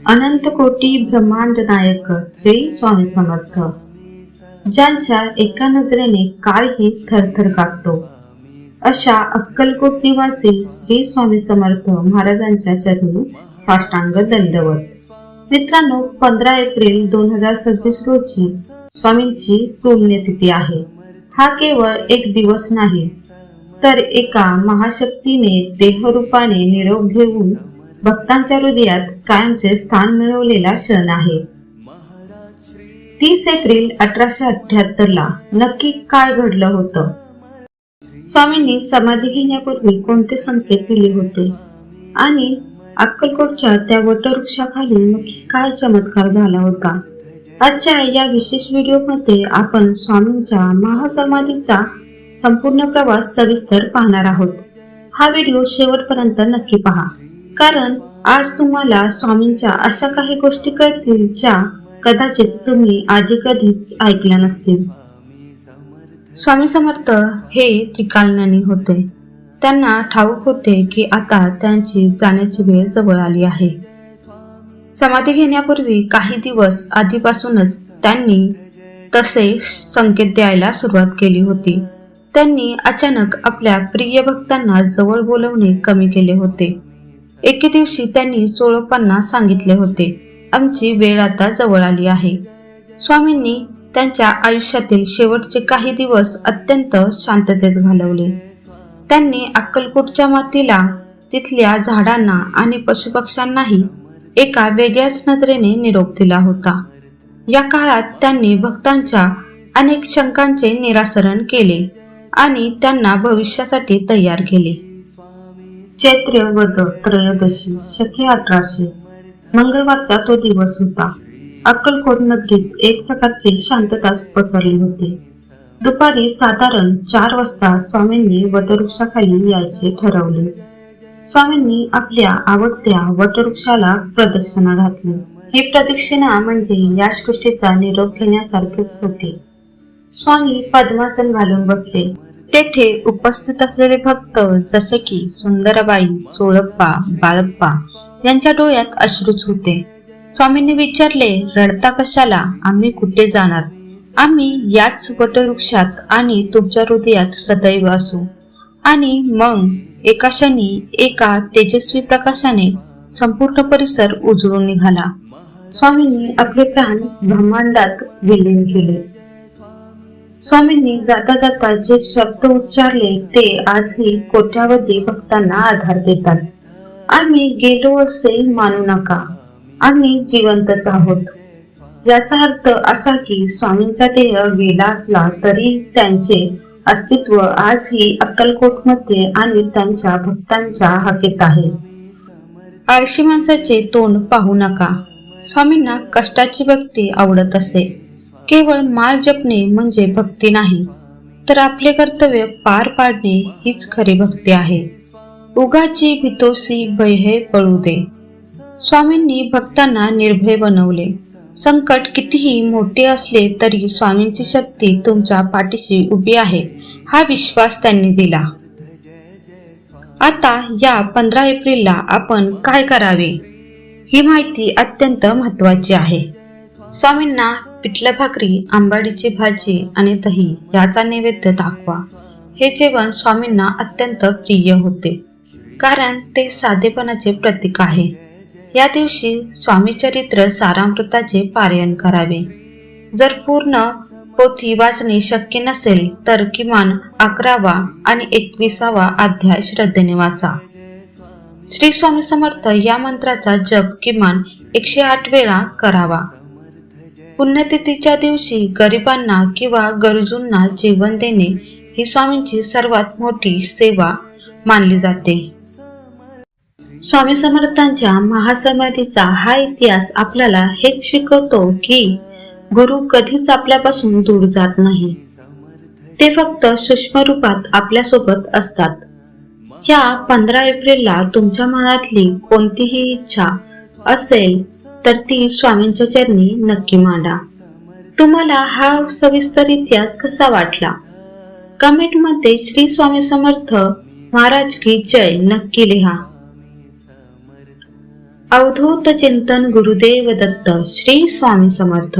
अनंत कोटी ब्रह्मांड नायक श्री स्वामी समर्थ, ज्यांच्या एका नजरेने काळही थरथर कापतो, अशा अक्कलकोट निवासी श्री स्वामी समर्थ महाराजांच्या चरणी साष्टांग दंडवत. मित्रांनो, 15 एप्रिल 2026 रोजी स्वामींची पुण्यतिथी आहे. हा केवळ एक दिवस नाही, तर एका महाशक्तीने देहरूपाने निरोप घेऊन भक्तांच्या हृदयात कायमचे स्थान मिळवलेला क्षण आहे. 30 एप्रिल 1878 ला नक्की काय घडलं होतं? स्वामींनी समाधी घेण्यापूर्वी कोणते संकेत दिले होते आणि अक्कलकोटच्या त्या वटवृक्षाखाली नक्की काय चमत्कार झाला होता? आजच्या या विशेष व्हिडिओमध्ये आपण स्वामींच्या महासमाधीचा संपूर्ण प्रवास सविस्तर पाहणार आहोत. हा व्हिडिओ शेवटपर्यंत नक्की पहा, कारण आज तुम्हाला स्वामींच्या अशा काही गोष्टी कळतील ज्या कदाचित तुम्ही आधी कधीच ऐकल्या नसतील. स्वामी समर्थ हे त्रिकालज्ञानी होते. त्यांना ठाऊक होते की आता त्यांची जाण्याची वेळ जवळ आली आहे. समाधी घेण्यापूर्वी काही दिवस आधीपासूनच त्यांनी तसे संकेत द्यायला सुरुवात केली होती. त्यांनी अचानक आपल्या प्रिय भक्तांना जवळ बोलवणे कमी केले होते. एके दिवशी त्यांनी चोळपांना सांगितले होते, आमची वेळ आता जवळ आली आहे. स्वामींनी त्यांच्या आयुष्यातील शेवटचे काही दिवस अत्यंत शांततेत घालवले. त्यांनी अक्कलकोटच्या मातीला, तिथल्या झाडांना आणि पशुपक्ष्यांनाही एका वेगळ्याच नजरेने निरोप दिला होता. या काळात त्यांनी भक्तांच्या अनेक शंकांचे निरासरण केले आणि त्यांना भविष्यासाठी तयार केले. चैत्र वद त्रयोदशी शके 1800 मंगळवारचा तो दिवस होता. अक्कलकोट नगरीत एक प्रकारची शांतता पसरली होती. दुपारी साधारण 4 वाजता स्वामींनी वटवृक्षाखाली यायचे ठरवले. स्वामींनी आपल्या आवडत्या वटवृक्षाला प्रदक्षिणा घातली. ही प्रदक्षिणा म्हणजे या सृष्टीचा निरोप घेण्यासारखेच होते. स्वामी पद्मासन घालून बसले. तेथे उपस्थित असलेले भक्त जसे की सुंदरबाई, चोळप्पा, बाळप्पा यांच्या डोळ्यात अश्रूच होते. स्वामींनी विचारले, रडता कशाला? आम्ही कुठे जाणार? आम्ही याच वटवृक्षात आणि तुमच्या हृदयात सदैव असू. आणि मग एका क्षणी एका तेजस्वी प्रकाशाने संपूर्ण परिसर उजळून निघाला. स्वामींनी आपले प्राण ब्रह्मांडात विलीन केले. स्वामींनी जाता जाता जे शब्द उच्चारले ते आजही कोट्यावधी भक्तांना आधार देतात. आम्ही गेलो असे मानू नका, आम्ही जिवंतच आहोत. याचा अर्थ असा की स्वामींचा देह गेला असला तरी त्यांचे अस्तित्व आजही अक्कलकोटमध्ये आणि त्यांच्या भक्तांच्या हाकेत आहे. आळशी माणसाचे तोंड पाहू नका. स्वामींना कष्टाची भक्ती आवडत असे. केवळ माळ जपणे म्हणजे भक्ती नाही, तर आपले कर्तव्य पार पाडणे हीच खरी भक्ती आहे. उगाची भीतोसी भय पळू दे. स्वामींनी भक्तांना निर्भय बनवले. संकट कितीही मोठे असले तरी स्वामींची शक्ती तुमच्या पाठीशी उभी आहे हा विश्वास त्यांनी दिला. आता या 15 एप्रिलला आपण काय करावे? ही माहिती अत्यंत महत्वाची आहे. स्वामींना पिठलं भाकरी, आंबाडीची भाजी आणि दही याचा नैवेद्य दाखवा. हे जेवण स्वामींना अत्यंत प्रिय होते, कारण ते साधेपणाचे प्रतीक आहे. या दिवशी स्वामी चरित्र सारामृताचे पारायण करावे. जर पूर्ण पोथी वाचणे शक्य नसेल तर किमान 11वा आणि 21वा अध्याय श्रद्धेने वाचा. श्री स्वामी समर्थ या मंत्राचा जप किमान 108 वेळा करावा. पुण्यतिथीच्या दिवशी गरिबांना किंवा गरजूंना जेवण देणे ही स्वामींची सर्वात मोठी सेवा मानली जाते. स्वामी समर्थांच्या महासमाधीचा हा इतिहास आपल्याला हेच शिकवतो की गुरु कधीच आपल्यापासून दूर जात नाही. ते फक्त सूक्ष्म रूपात आपल्यासोबत असतात. या 15 एप्रिलला तुमच्या मनातली कोणतीही इच्छा असेल तर ती स्वामींच्या चरणी नक्की मांडा. तुम्हाला हा सविस्तर इतिहास कसा वाटला? कमेंट मध्ये श्री स्वामी समर्थ महाराज की जय नक्की लिहा. अवधूत चिंतन गुरुदेव दत्त श्री स्वामी समर्थ.